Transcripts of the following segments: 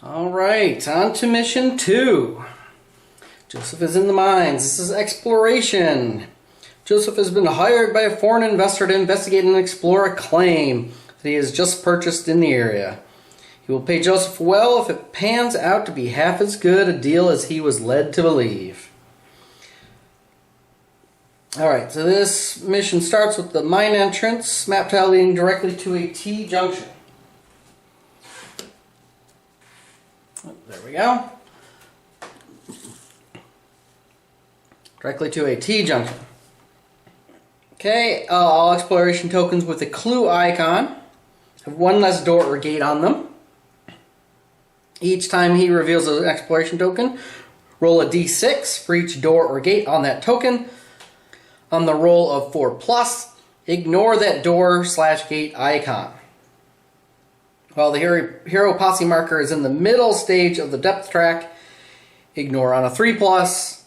Alright, on to mission 2. Joseph is in the mines. This is exploration. Joseph has been hired by a foreign investor to investigate and explore a claim that he has just purchased in the area. He will pay Joseph well if it pans out to be half as good a deal as he was led to believe. Alright, so this mission starts with the mine entrance, map tile leading directly to a T-junction. There we go. Directly to a T-junction. Okay, all exploration tokens with a clue icon have one less door or gate on them. Each time he reveals an exploration token, roll a d6 for each door or gate on that token. On the roll of 4+, ignore that door/gate icon. While the hero posse marker is in the middle stage of the depth track, ignore on a 3+.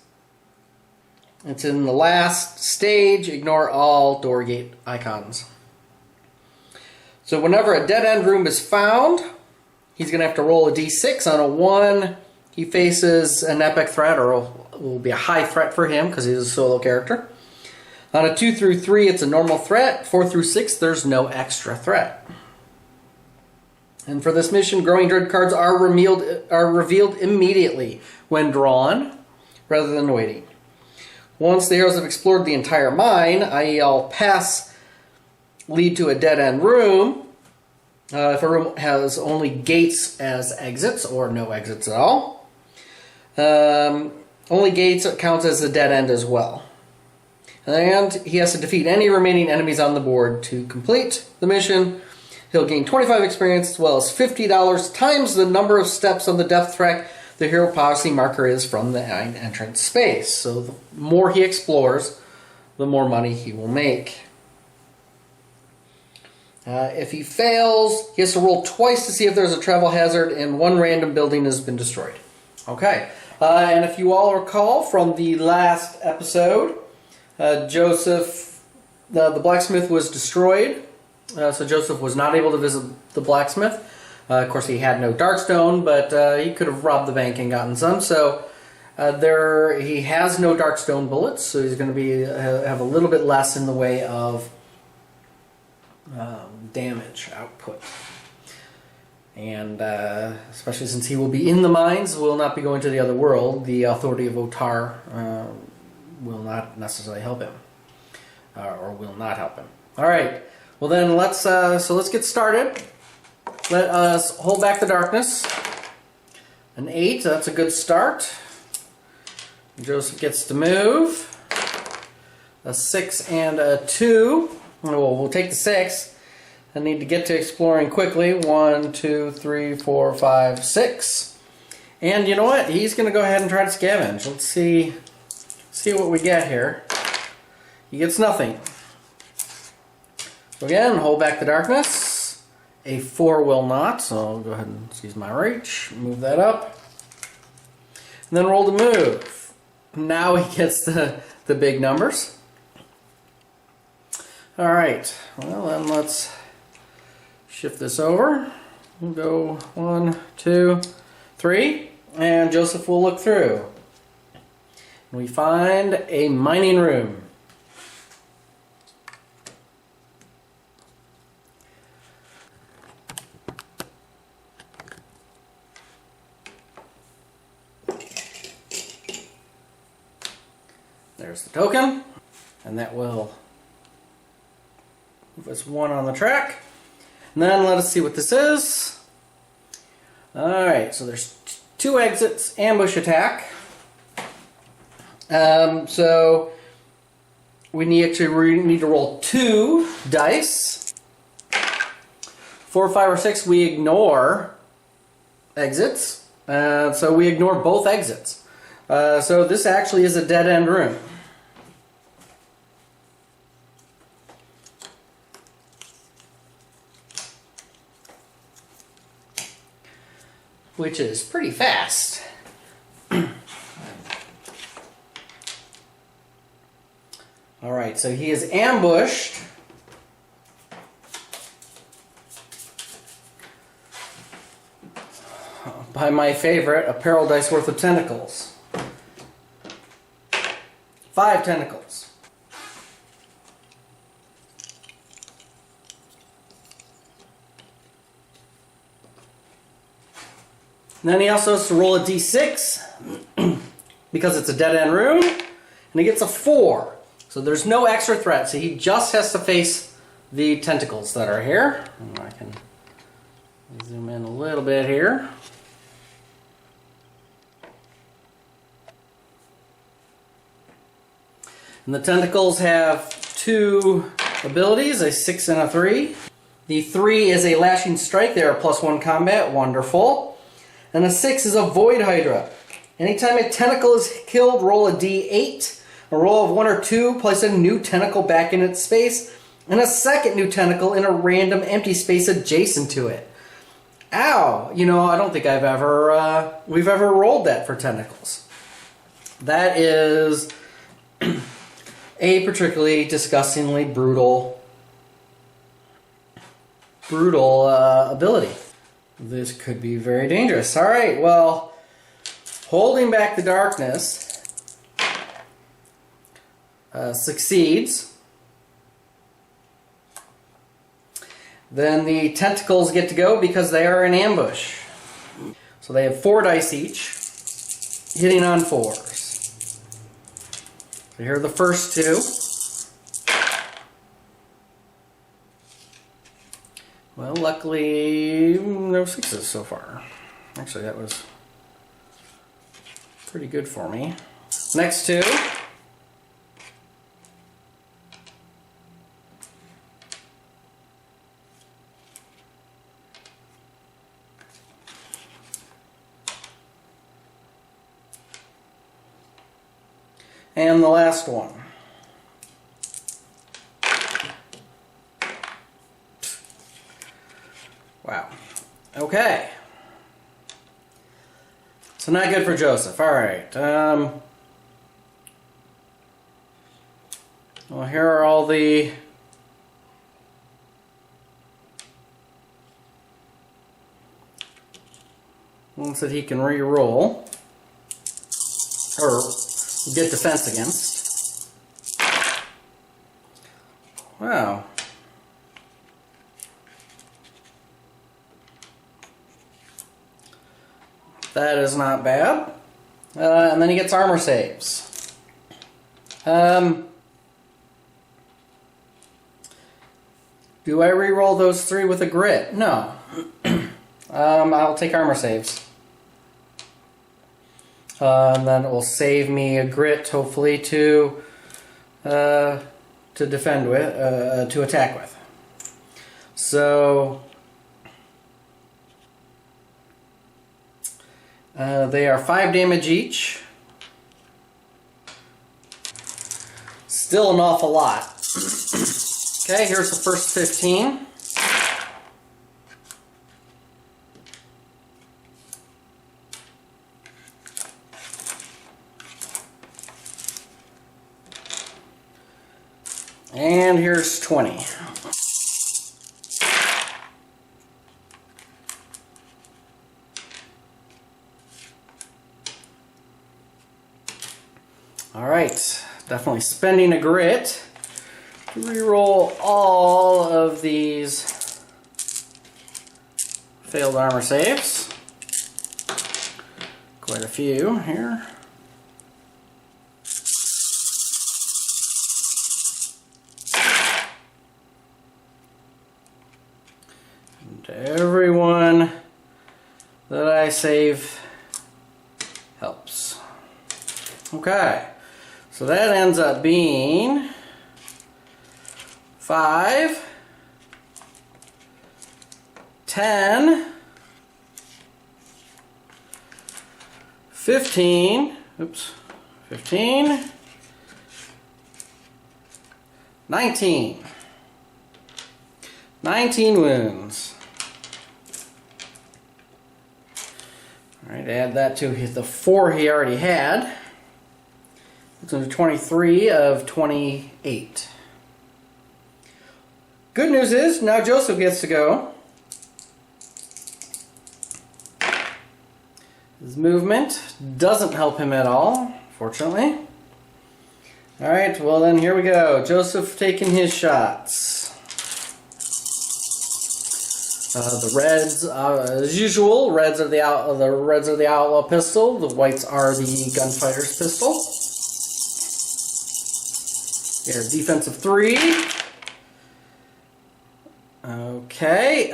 It's in the last stage, ignore all door gate icons. So whenever a dead end room is found, he's going to have to roll a d6. On a 1, he faces an epic threat, or will be a high threat for him because he's a solo character. On a 2 through 3, it's a normal threat. 4 through 6, there's no extra threat. And for this mission, Growing Dread cards are revealed immediately when drawn, rather than waiting. Once the heroes have explored the entire mine, i.e. all paths lead to a dead-end room. If a room has only gates as exits, or no exits at all, only gates counts as a dead end as well. And he has to defeat any remaining enemies on the board to complete the mission. He'll gain 25 experience as well as $50 times the number of steps on the depth track the hero posse marker is from the entrance space. So the more he explores, the more money he will make. If he fails, he has to roll twice to see if there's a travel hazard and one random building has been destroyed. Okay, and if you all recall from the last episode, Joseph, the blacksmith was destroyed. So Joseph was not able to visit the blacksmith. Of course, he had no Darkstone, but he could have robbed the bank and gotten some. So he has no Darkstone bullets, so he's going to have a little bit less in the way of damage output. And especially since he will be in the mines, will not be going to the other world, the authority of Otar will not necessarily help him, or will not help him. All right. Well then, let's get started. Let us hold back the darkness. An 8, that's a good start. Joseph gets to move. A 6 and a 2. Well, we'll take the 6. I need to get to exploring quickly. 1, 2, 3, 4, 5, 6. And you know what? He's going to go ahead and try to scavenge. Let's see what we get here. He gets nothing. So again, hold back the darkness. A 4 will not, so I'll go ahead and use my reach, move that up. And then roll to move. Now he gets the big numbers. Alright, well then let's shift this over. We'll go 1, 2, 3, and Joseph will look through. We find a mining room. There's the token, and that will move us 1 on the track. And then let us see what this is. Alright, so there's 2 exits, ambush attack. So we need to roll 2 dice. 4, 5, or 6 we ignore exits. So we ignore both exits. So this actually is a dead-end room. Which is pretty fast. Alright, so he is ambushed. by my favorite, a peril dice worth of tentacles. 5 tentacles. And then he also has to roll a d6 because it's a dead end room, and he gets a 4. So there's no extra threat, so he just has to face the tentacles that are here. And I can zoom in a little bit here. And the tentacles have 2 abilities, a 6 and a 3. The 3 is a lashing strike, they are +1 combat, wonderful. And a 6 is a void hydra. Anytime a tentacle is killed, roll a d8. A roll of 1 or 2, place a new tentacle back in its space, and a second new tentacle in a random empty space adjacent to it. Ow! You know, I don't think we've ever rolled that for tentacles. That is a particularly disgustingly brutal ability. This could be very dangerous. Alright, well, holding back the darkness succeeds. Then the tentacles get to go because they are in ambush. So they have 4 dice each, hitting on 4s. So here are the first 2. Well, luckily, no 6s so far. Actually, that was pretty good for me. Next 2. And the last one. Wow. Okay. So not good for Joseph. All right. Well, here are all the ones that he can re-roll or get defense against. Wow. That is not bad. And then he gets armor saves. Do I re-roll those 3 with a grit? No. I'll take armor saves. And then it will save me a grit, hopefully, to defend with, to attack with. So they are 5 damage each. Still an awful lot. Okay, here's the first 15. And here's 20. Alright, definitely spending a grit to reroll all of these failed armor saves. Quite a few here. Everyone that I save helps. Okay, so that ends up being 5, 10, 15, 19. 19 wounds. Alright, add that to the 4 he already had. It's into 23 of 28. Good news is, now Joseph gets to go. His movement doesn't help him at all, fortunately. Alright, well then here we go. Joseph taking his shots. The reds, as usual, reds are the outlaw pistol. The whites are the gunfighter's pistol. Here, defensive 3. Okay,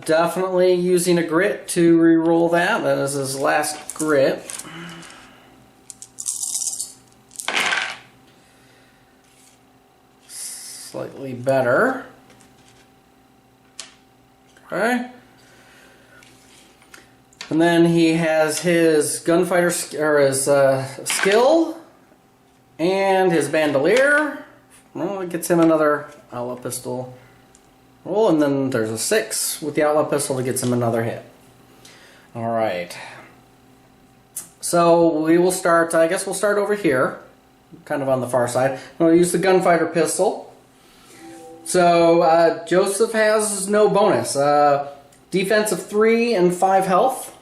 definitely using a grit to re-roll that. That is his last grit. Slightly better. Okay. And then he has his gunfighter, or his skill, and his bandolier. Well, it gets him another outlaw pistol roll, and then there's a 6 with the outlaw pistol that gets him another hit. Alright. So we will start, I guess we'll start over here, kind of on the far side. I'm going to use the gunfighter pistol. So Joseph has no bonus. Defensive 3 and 5 health.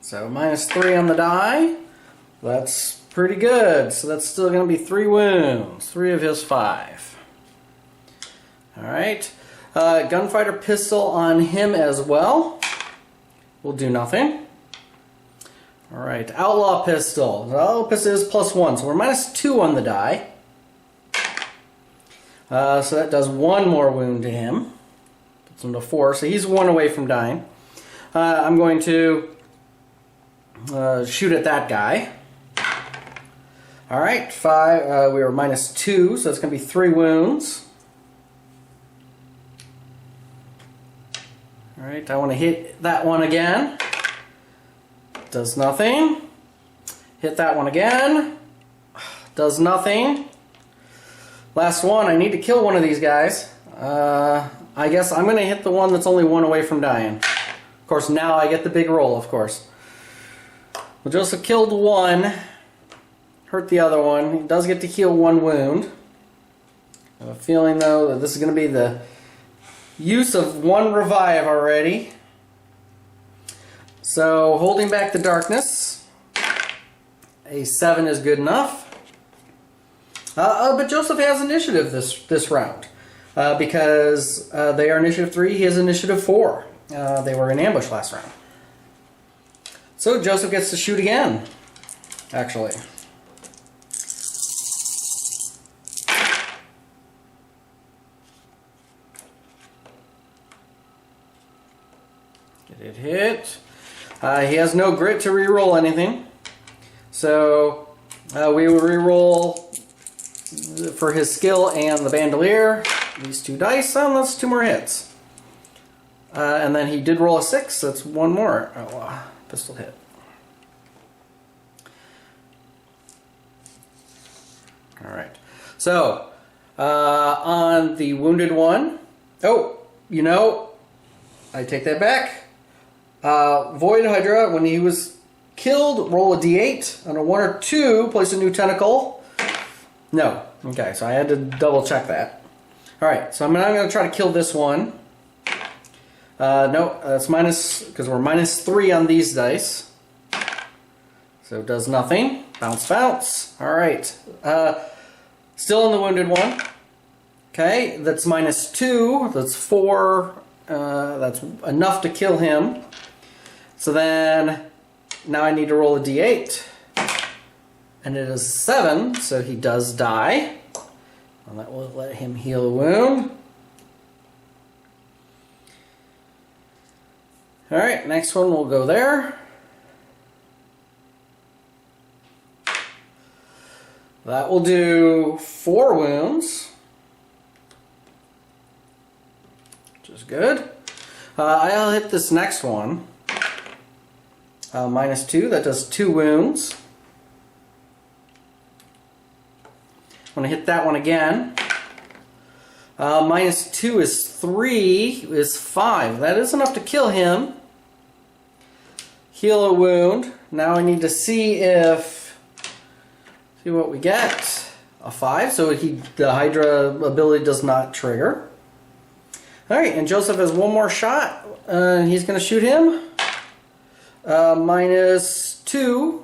So -3 on the die. That's pretty good. So that's still going to be 3 wounds. 3 of his 5. Alright. Gunfighter pistol on him as well. Will do nothing. Alright. Outlaw pistol. The outlaw pistol is +1. So we're -2 on the die. So that does 1 more wound to him. Puts him to 4. So he's 1 away from dying. I'm going to shoot at that guy. Alright, 5. We were -2, so it's going to be 3 wounds. Alright, I want to hit that one again. Does nothing. Hit that one again. Does nothing. Last one, I need to kill one of these guys. I guess I'm going to hit the one that's only 1 away from dying. Of course, now I get the big roll, of course. Well, Joseph killed 1. Hurt the other one. He does get to heal 1 wound. I have a feeling, though, that this is going to be the use of 1 revive already. So, holding back the darkness. A 7 is good enough. But Joseph has initiative this round. Because they are initiative 3, he is initiative 4. They were in ambush last round. So Joseph gets to shoot again, actually. Get it hit. He has no grit to re-roll anything. So we will re-roll for his skill and the bandolier. These 2 dice, and that's 2 more hits. And then he did roll a 6, that's 1 more pistol hit. Alright, so on the wounded one, oh, you know, I take that back. Void Hydra, when he was killed, roll a d8. On a 1 or 2, place a new tentacle. No. Okay, so I had to double check that. Alright, so I'm now going to try to kill this one. No, that's minus, because we're -3 on these dice. So it does nothing. Bounce, bounce. Alright. Still in the wounded one. Okay, that's -2. That's 4. That's enough to kill him. So then, now I need to roll a d8. And it is 7, so he does die. And that will let him heal a wound. Alright, next one will go there. That will do 4 wounds. Which is good. I'll hit this next one. -2, that does 2 wounds. I'm going to hit that one again. -2 is 3, is 5. That is enough to kill him. Heal a wound. Now I need to see what we get. A 5, so the Hydra ability does not trigger. Alright, and Joseph has 1 more shot. He's going to shoot him. -2.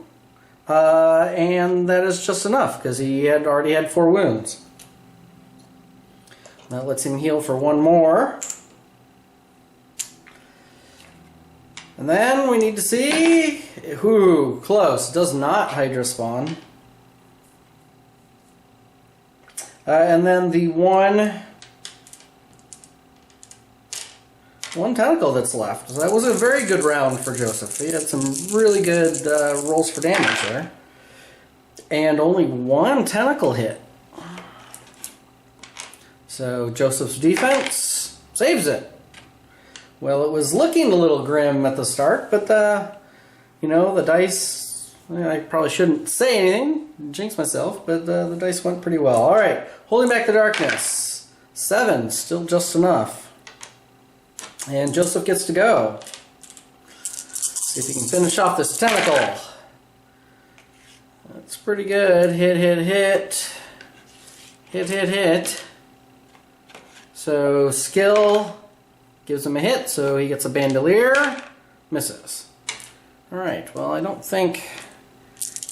And that is just enough because he had already had 4 wounds. That lets him heal for 1 more. And then we need to see... Ooh, close. Does not Hydra spawn. And then the one tentacle that's left. So that was a very good round for Joseph. He had some really good rolls for damage there. And only 1 tentacle hit. So Joseph's defense saves it. Well, it was looking a little grim at the start, but you know, the dice, I probably shouldn't say anything, jinx myself, but the dice went pretty well. All right, holding back the darkness. 7, still just enough. And Joseph gets to go. See if he can finish off this tentacle. That's pretty good. Hit, hit, hit. Hit, hit, hit. So skill gives him a hit, so he gets a bandolier. Misses. Alright, well I don't think...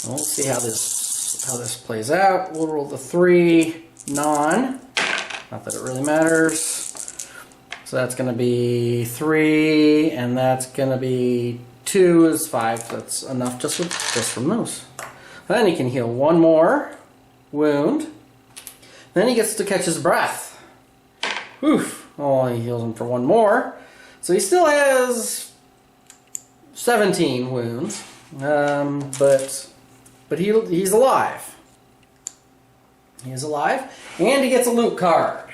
We'll see how this plays out. We'll roll the 3 non. Not that it really matters. So that's going to be 3, and that's going to be 2 is 5. That's enough just from those. Then he can heal 1 more wound. Then he gets to catch his breath. Oof. Oh, he heals him for 1 more. So he still has 17 wounds. But he's alive. He is alive. And he gets a loot card.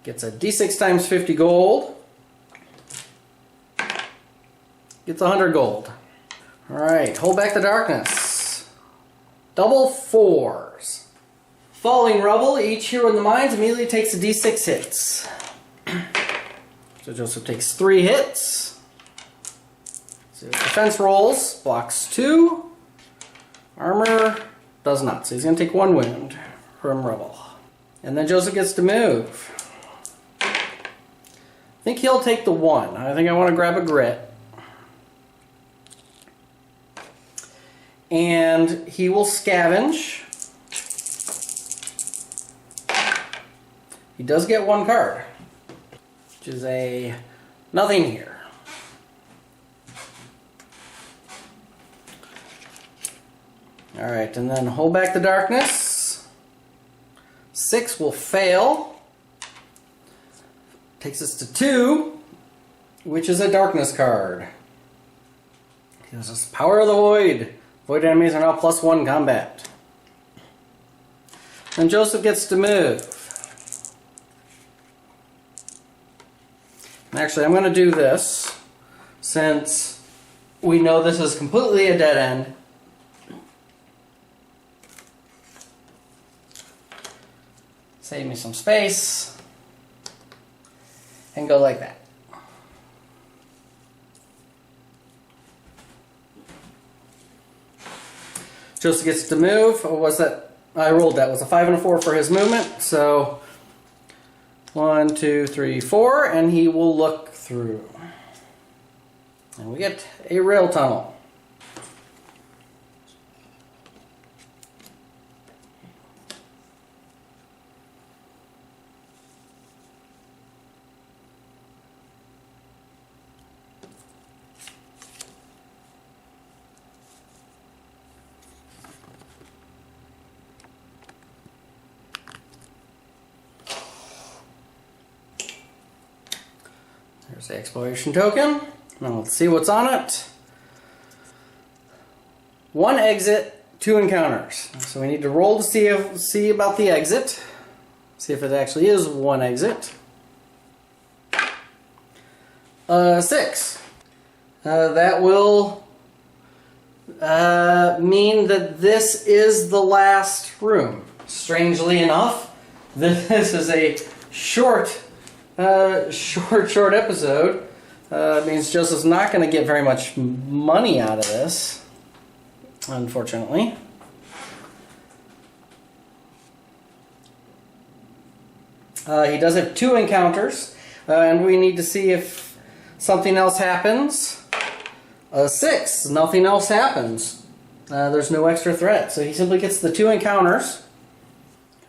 Gets a D6 times 50 gold. Gets 100 gold. Alright, hold back the darkness. Double 4s. Falling rubble, each hero in the mines immediately takes a D6 hits. So Joseph takes 3 hits. So defense rolls, blocks 2. Armor does not, so he's going to take 1 wound from rubble. And then Joseph gets to move. I think he'll take the 1. I think I want to grab a grit. And he will scavenge. He does get 1 card, which is a nothing here. Alright, and then hold back the darkness. 6 will fail. Takes us to 2, which is a darkness card. Gives us Power of the Void. Void enemies are now +1 combat. And Joseph gets to move. And actually, I'm going to do this since we know this is completely a dead end. Save me some space. And go like that. Joseph gets to move. What was that? I rolled that. It was a 5 and a 4 for his movement. So 1, 2, 3, 4, and he will look through. And we get a rail tunnel. There's the exploration token. Now let's see what's on it. 1 exit, 2 encounters. So we need to roll to see about the exit. See if it actually is 1 exit. 6. That will mean that this is the last room. Strangely enough, this is a short episode. Means Joseph's not going to get very much money out of this, unfortunately. He does have 2 encounters, and we need to see something else happens. A 6, nothing else happens. There's no extra threat. So he simply gets the 2 encounters,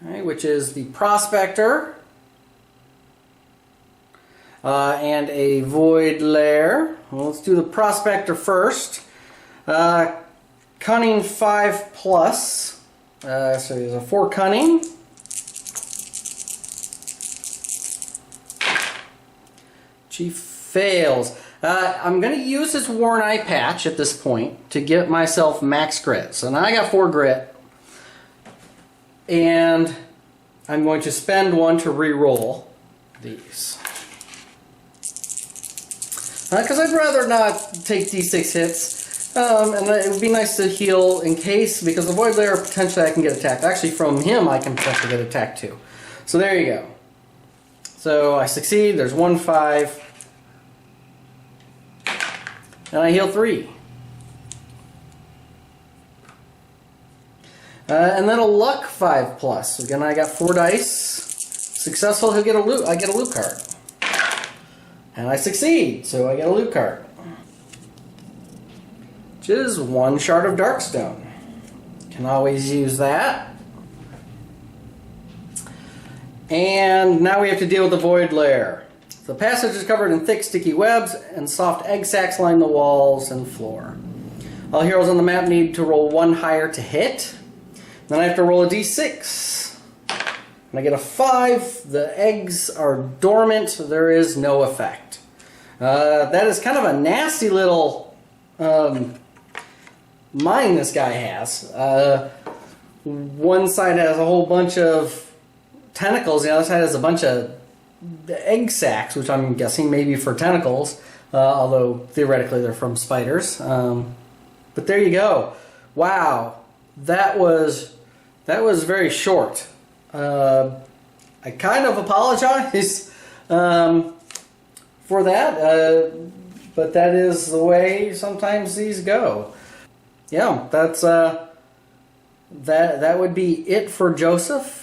right, which is the Prospector and a Void Lair. Well, let's do the Prospector first. Cunning 5 plus. So there's a 4 Cunning. She fails. I'm going to use this Worn Eye Patch at this point to get myself max grit. So now I got 4 grit. And I'm going to spend 1 to re-roll these. Because I'd rather not take D6 hits. And it would be nice to heal in case, because the Void Lair, potentially I can get attacked. Actually, from him I can potentially get attacked too. So there you go. So I succeed. There's 1 5. And I heal 3. And then a luck 5 plus. Again, I got 4 dice. Successful, he'll get a loot. I get a loot card. And I succeed, so I get a loot card. Which is 1 shard of Darkstone. Can always use that. And now we have to deal with the Void Lair. The passage is covered in thick, sticky webs, and soft egg sacs line the walls and floor. All heroes on the map need to roll 1 higher to hit. Then I have to roll a d6. And I get a 5. The eggs are dormant, so there is no effect. That is kind of a nasty little mine this guy has. One side has a whole bunch of tentacles, the other side has a bunch of egg sacs, which I'm guessing maybe for tentacles, although theoretically they're from spiders. But there you go. Wow, that was very short. I kind of apologize for that, but that is the way sometimes these go. Yeah, that's that would be it for Joseph.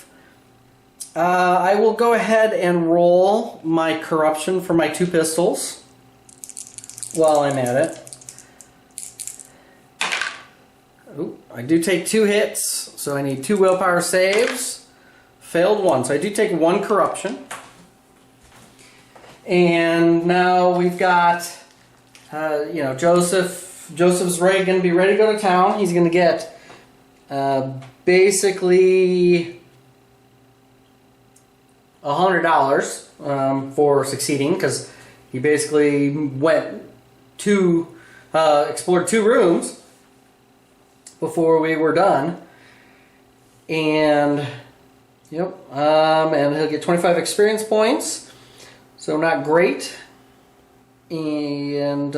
I will go ahead and roll my corruption for my 2 pistols while I'm at it. Ooh, I do take 2 hits, so I need 2 willpower saves. Failed 1, so I do take 1 corruption. And now we've got, Joseph's going to be ready to go to town. He's going to get basically $100 for succeeding, because he basically explored 2 rooms before we were done. And and he'll get 25 experience points, so not great. And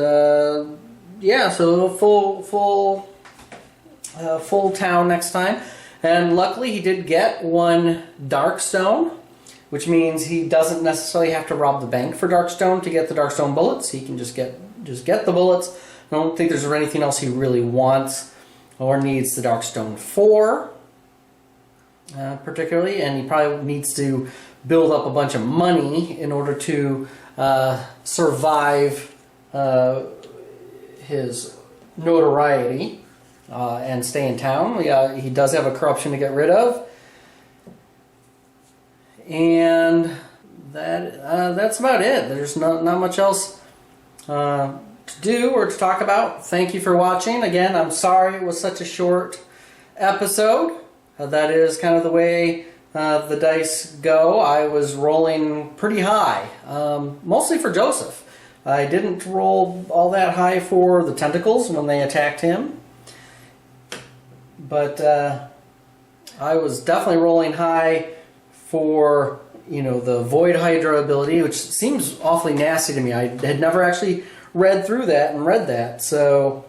yeah, so full town next time. And luckily he did get 1 Darkstone, which means he doesn't necessarily have to rob the bank for Darkstone to get the Darkstone bullets. He can just get the bullets. I don't think there's anything else he really wants or needs the Darkstone for, particularly. And he probably needs to build up a bunch of money in order to survive his notoriety and stay in town. He does have a corruption to get rid of. And that's about it. There's not much else to do or to talk about. Thank you for watching. Again, I'm sorry it was such a short episode. That is kind of the way the dice go. I was rolling pretty high, mostly for Joseph. I didn't roll all that high for the tentacles when they attacked him. But I was definitely rolling high for, the Void Hydra ability, which seems awfully nasty to me. I had never actually read through that and read that, so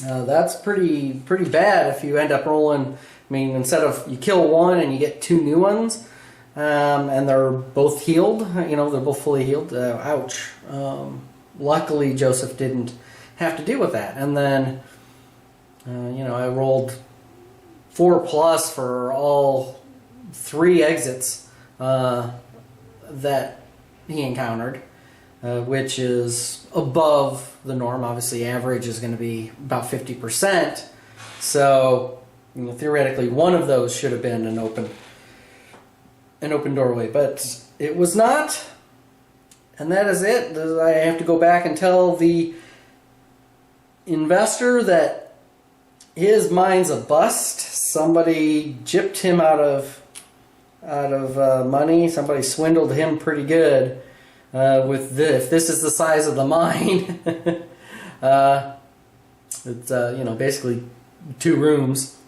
that's pretty bad if you end up rolling. I mean, instead of you kill 1 and you get 2 new ones, and they're both healed, they're both fully healed. Ouch. Luckily, Joseph didn't have to deal with that. And then, I rolled 4 plus for all 3 exits that he encountered. which is above the norm. Obviously, average is going to be about 50%. So, you know, theoretically, one of those should have been an open doorway, but it was not. And that is it. I have to go back and tell the investor that his mind's a bust. Somebody gypped him out of money. Somebody swindled him pretty good with this. If this is the size of the mine, it's you know, basically 2 rooms.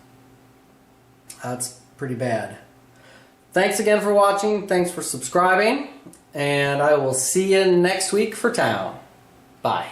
That's pretty bad. Thanks again for watching. Thanks for subscribing. And I will see you next week for Town. Bye.